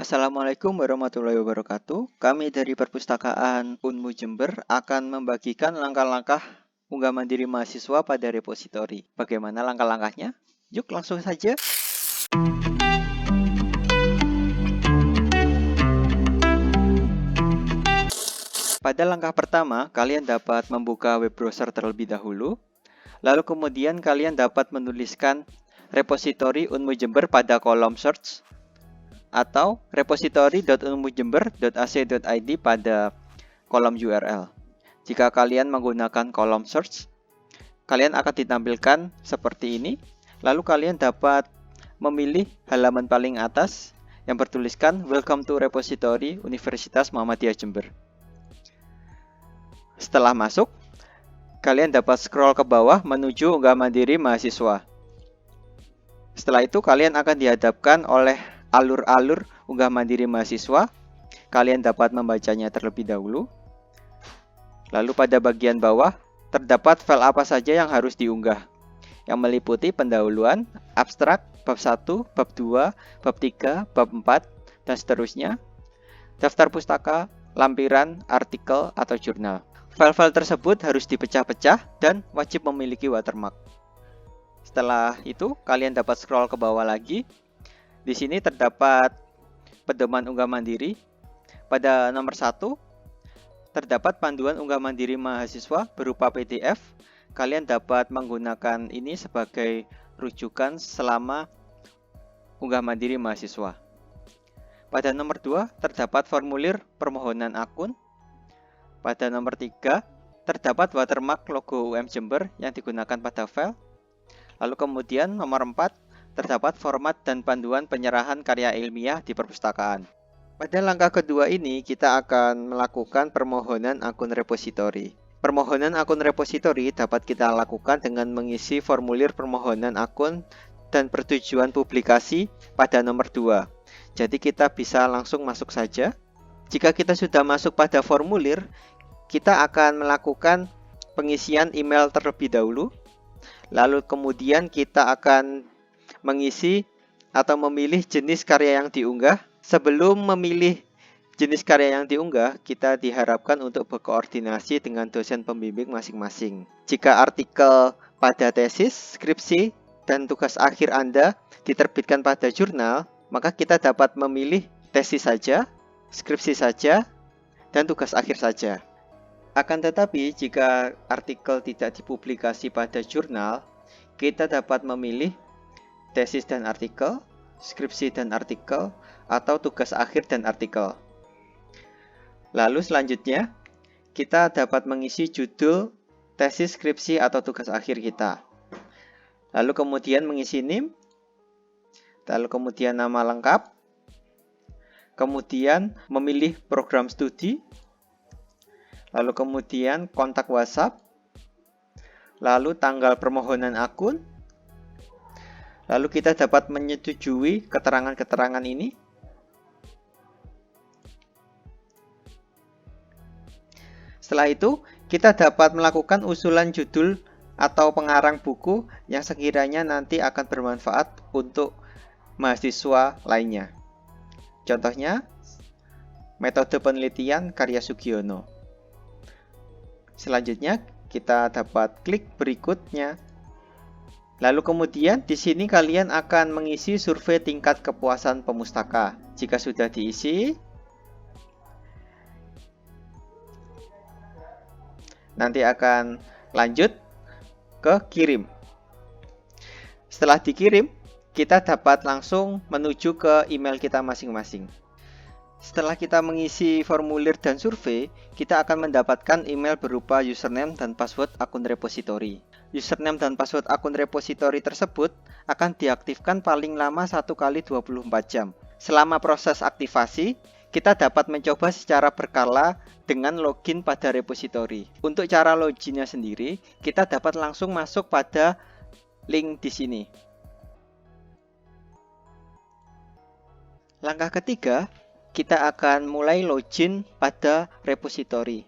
Assalamualaikum warahmatullahi wabarakatuh. Kami dari Perpustakaan Unmu Jember akan membagikan langkah-langkah unggah mandiri mahasiswa pada repositori. Bagaimana langkah-langkahnya? Yuk langsung saja. Pada langkah pertama, kalian dapat membuka web browser terlebih dahulu. Lalu kemudian kalian dapat menuliskan repositori Unmu Jember pada kolom search atau repositori.unmujember.ac.id pada kolom URL. Jika kalian menggunakan kolom search, kalian akan ditampilkan seperti ini. Lalu kalian dapat memilih halaman paling atas yang bertuliskan Welcome to Repository Universitas Muhammadiyah Jember. Setelah masuk, kalian dapat scroll ke bawah menuju unggah mandiri mahasiswa. Setelah itu kalian akan dihadapkan oleh alur-alur unggah mandiri mahasiswa. Kalian dapat membacanya terlebih dahulu. Lalu pada bagian bawah terdapat file apa saja yang harus diunggah, yang meliputi pendahuluan, abstrak, bab 1, bab 2, bab 3, bab 4, dan seterusnya, daftar pustaka, lampiran, artikel, atau jurnal. File-file tersebut harus dipecah-pecah dan wajib memiliki watermark. Setelah itu, kalian dapat scroll ke bawah lagi. Di sini terdapat pedoman unggah mandiri. Pada nomor 1, terdapat panduan unggah mandiri mahasiswa berupa PDF. Kalian dapat menggunakan ini sebagai rujukan selama unggah mandiri mahasiswa. Pada nomor 2, terdapat formulir permohonan akun. Pada nomor 3, terdapat watermark logo UM Jember yang digunakan pada file. Lalu kemudian nomor 4, terdapat format dan panduan penyerahan karya ilmiah di perpustakaan. Pada langkah kedua ini, kita akan melakukan permohonan akun repositori. Permohonan akun repositori dapat kita lakukan dengan mengisi formulir permohonan akun dan pertujuan publikasi pada nomor 2. Jadi kita bisa langsung masuk saja. Jika kita sudah masuk pada formulir, kita akan melakukan pengisian email terlebih dahulu. Lalu kemudian kita akan mengisi atau memilih jenis karya yang diunggah. Sebelum memilih jenis karya yang diunggah, kita diharapkan untuk berkoordinasi dengan dosen pembimbing masing-masing. Jika artikel pada tesis, skripsi, dan tugas akhir Anda diterbitkan pada jurnal, maka kita dapat memilih tesis saja, skripsi saja, dan tugas akhir saja. Akan tetapi, jika artikel tidak dipublikasi pada jurnal, kita dapat memilih tesis dan artikel, skripsi dan artikel, atau tugas akhir dan artikel. Lalu selanjutnya, kita dapat mengisi judul, tesis, skripsi, atau tugas akhir kita. Lalu kemudian mengisi NIM, lalu kemudian nama lengkap, kemudian memilih program studi, lalu kemudian kontak WhatsApp, lalu tanggal permohonan akun. Lalu kita dapat menyetujui keterangan-keterangan ini. Setelah itu, kita dapat melakukan usulan judul atau pengarang buku yang sekiranya nanti akan bermanfaat untuk mahasiswa lainnya. Contohnya, metode penelitian karya Sugiono. Selanjutnya, kita dapat klik berikutnya. Lalu kemudian di sini kalian akan mengisi survei tingkat kepuasan pemustaka. Jika sudah diisi, nanti akan lanjut ke kirim. Setelah dikirim, kita dapat langsung menuju ke email kita masing-masing. Setelah kita mengisi formulir dan survei, kita akan mendapatkan email berupa username dan password akun repositori. Username dan password akun repositori tersebut akan diaktifkan paling lama 1 kali 24 jam. Selama proses aktivasi, kita dapat mencoba secara berkala dengan login pada repositori. Untuk cara loginnya sendiri, kita dapat langsung masuk pada link di sini. Langkah ketiga, kita akan mulai login pada repositori.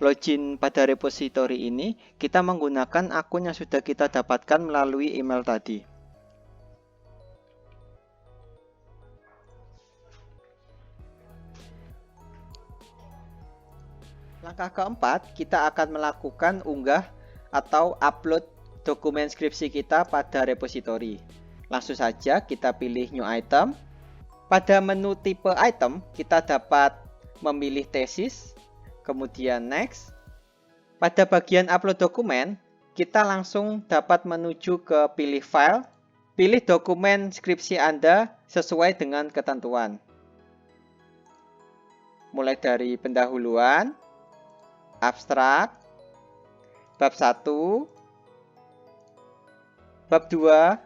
Login pada repositori ini, kita menggunakan akun yang sudah kita dapatkan melalui email tadi. Langkah keempat, kita akan melakukan unggah atau upload dokumen skripsi kita pada repositori. Langsung saja kita pilih New Item. Pada menu tipe item, kita dapat memilih tesis, kemudian Next. Pada bagian upload dokumen, kita langsung dapat menuju ke pilih file, pilih dokumen skripsi Anda sesuai dengan ketentuan. Mulai dari pendahuluan, abstrak, bab 1, bab 2,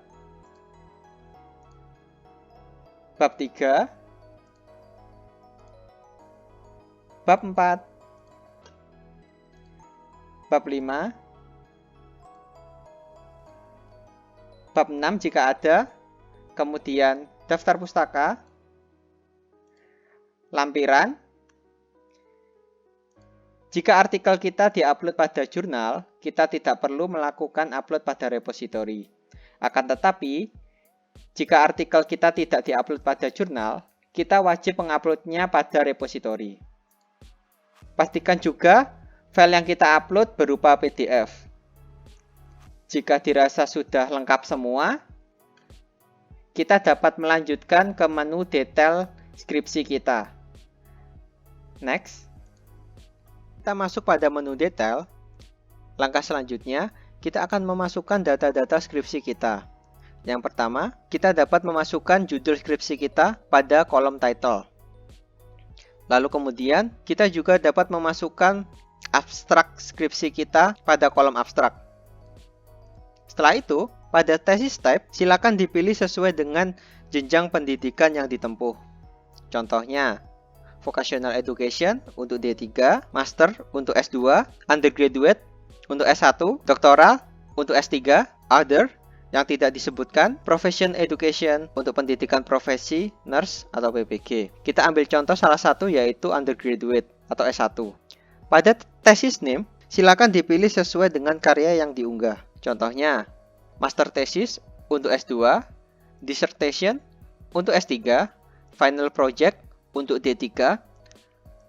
bab 3, bab 4, bab 5, bab 6 jika ada, kemudian daftar pustaka, lampiran. Jika artikel kita diupload pada jurnal, kita tidak perlu melakukan upload pada repositori. Akan tetapi, jika artikel kita tidak diupload pada jurnal, kita wajib menguploadnya pada repositori. Pastikan juga file yang kita upload berupa PDF. Jika dirasa sudah lengkap semua, kita dapat melanjutkan ke menu detail skripsi kita. Next. Kita masuk pada menu detail. Langkah selanjutnya, kita akan memasukkan data-data skripsi kita. Yang pertama, kita dapat memasukkan judul skripsi kita pada kolom title. Lalu kemudian, kita juga dapat memasukkan abstrak skripsi kita pada kolom abstrak. Setelah itu, pada thesis type, silakan dipilih sesuai dengan jenjang pendidikan yang ditempuh. Contohnya, Vocational Education untuk D3, Master untuk S2, Undergraduate untuk S1, Doktoral untuk S3, Other yang tidak disebutkan, Profession Education untuk pendidikan profesi, Nurse atau PPG. Kita ambil contoh salah satu yaitu Undergraduate atau S1. Pada thesis name, silakan dipilih sesuai dengan karya yang diunggah. Contohnya, Master Thesis untuk S2, Dissertation untuk S3, Final Project untuk D3,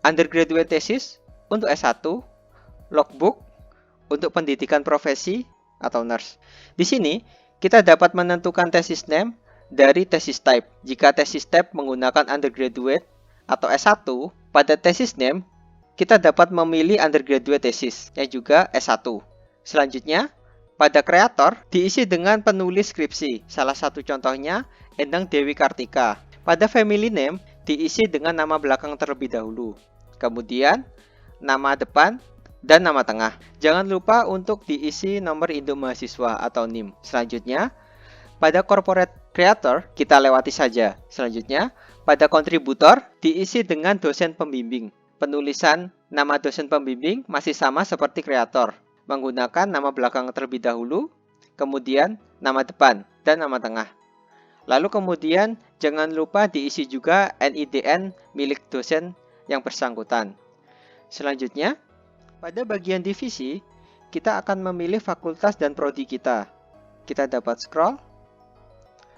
Undergraduate Thesis untuk S1, Logbook untuk pendidikan profesi atau nurse. Di sini, kita dapat menentukan thesis name dari thesis type. Jika thesis type menggunakan undergraduate atau S1, pada thesis name, kita dapat memilih undergraduate thesis, yang juga S1. Selanjutnya, pada kreator, diisi dengan penulis skripsi. Salah satu contohnya, Endang Dewi Kartika. Pada family name, diisi dengan nama belakang terlebih dahulu. Kemudian, nama depan dan nama tengah. Jangan lupa untuk diisi nomor induk mahasiswa atau NIM. Selanjutnya, pada corporate creator, kita lewati saja. Selanjutnya, pada kontributor, diisi dengan dosen pembimbing. Penulisan nama dosen pembimbing masih sama seperti kreator, menggunakan nama belakang terlebih dahulu, kemudian nama depan dan nama tengah. Lalu kemudian jangan lupa diisi juga NIDN milik dosen yang bersangkutan. Selanjutnya, pada bagian divisi, kita akan memilih fakultas dan prodi kita. Kita dapat scroll.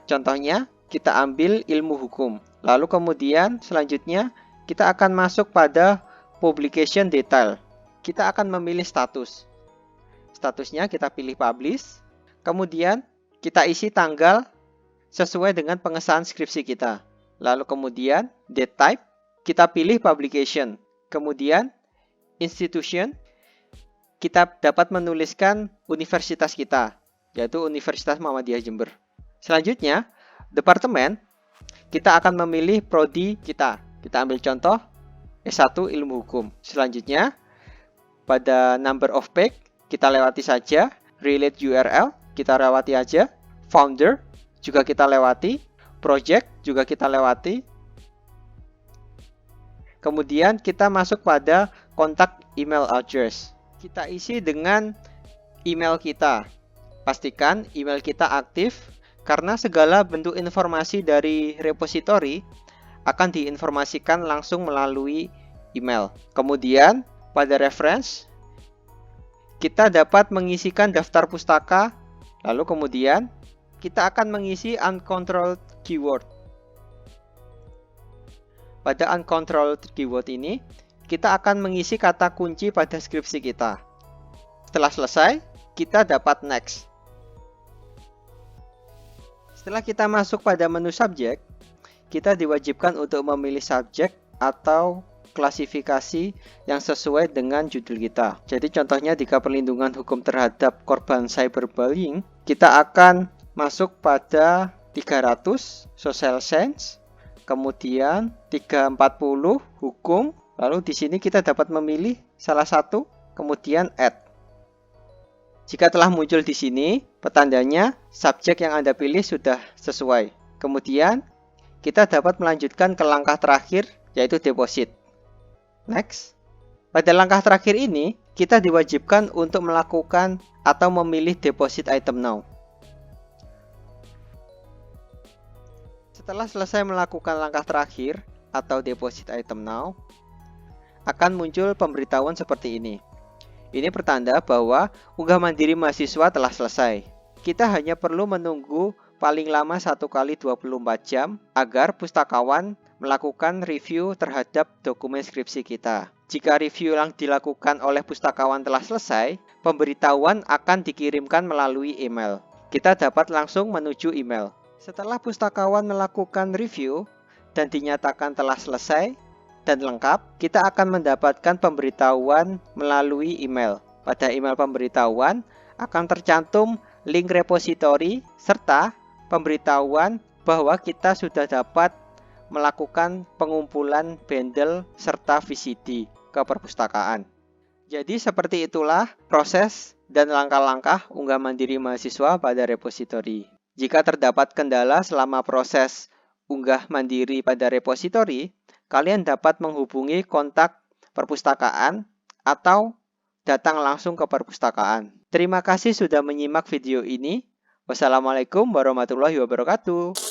Contohnya, kita ambil ilmu hukum. Lalu kemudian selanjutnya, kita akan masuk pada publication detail. Kita akan memilih status. Statusnya kita pilih publish. Kemudian, kita isi tanggal sesuai dengan pengesahan skripsi kita. Lalu kemudian, date type, kita pilih publication. Kemudian, institution, kita dapat menuliskan universitas kita, yaitu Universitas Muhammadiyah Jember. Selanjutnya, departemen, kita akan memilih prodi kita. Kita ambil contoh, S1 Ilmu Hukum. Selanjutnya, pada number of page, kita lewati saja. Relate URL, kita lewati aja. Founder, juga kita lewati, project juga kita lewati. Kemudian kita masuk pada kontak email address. Kita isi dengan email kita. Pastikan email kita aktif karena segala bentuk informasi dari repositori akan diinformasikan langsung melalui email. Kemudian pada reference kita dapat mengisikan daftar pustaka, lalu kemudian kita akan mengisi uncontrolled keyword. Pada uncontrolled keyword ini, kita akan mengisi kata kunci pada skripsi kita. Setelah selesai, kita dapat next. Setelah kita masuk pada menu subjek, kita diwajibkan untuk memilih subjek atau klasifikasi yang sesuai dengan judul kita. Jadi contohnya jika perlindungan hukum terhadap korban cyberbullying, kita akan masuk pada 300 social science, kemudian 340 hukum, lalu di sini kita dapat memilih salah satu, kemudian add. Jika telah muncul di sini, petandanya subjek yang Anda pilih sudah sesuai. Kemudian, kita dapat melanjutkan ke langkah terakhir, yaitu deposit. Next. Pada langkah terakhir ini, kita diwajibkan untuk melakukan atau memilih deposit item now. Setelah selesai melakukan langkah terakhir atau deposit item now, akan muncul pemberitahuan seperti ini. Ini pertanda bahwa unggah mandiri mahasiswa telah selesai. Kita hanya perlu menunggu paling lama 1 kali 24 jam agar pustakawan melakukan review terhadap dokumen skripsi kita. Jika review yang dilakukan oleh pustakawan telah selesai, pemberitahuan akan dikirimkan melalui email. Kita dapat langsung menuju email. Setelah pustakawan melakukan review dan dinyatakan telah selesai dan lengkap, kita akan mendapatkan pemberitahuan melalui email. Pada email pemberitahuan akan tercantum link repositori serta pemberitahuan bahwa kita sudah dapat melakukan pengumpulan bundle serta VCD ke perpustakaan. Jadi seperti itulah proses dan langkah-langkah unggah mandiri mahasiswa pada repositori. Jika terdapat kendala selama proses unggah mandiri pada repositori, kalian dapat menghubungi kontak perpustakaan atau datang langsung ke perpustakaan. Terima kasih sudah menyimak video ini. Wassalamualaikum warahmatullahi wabarakatuh.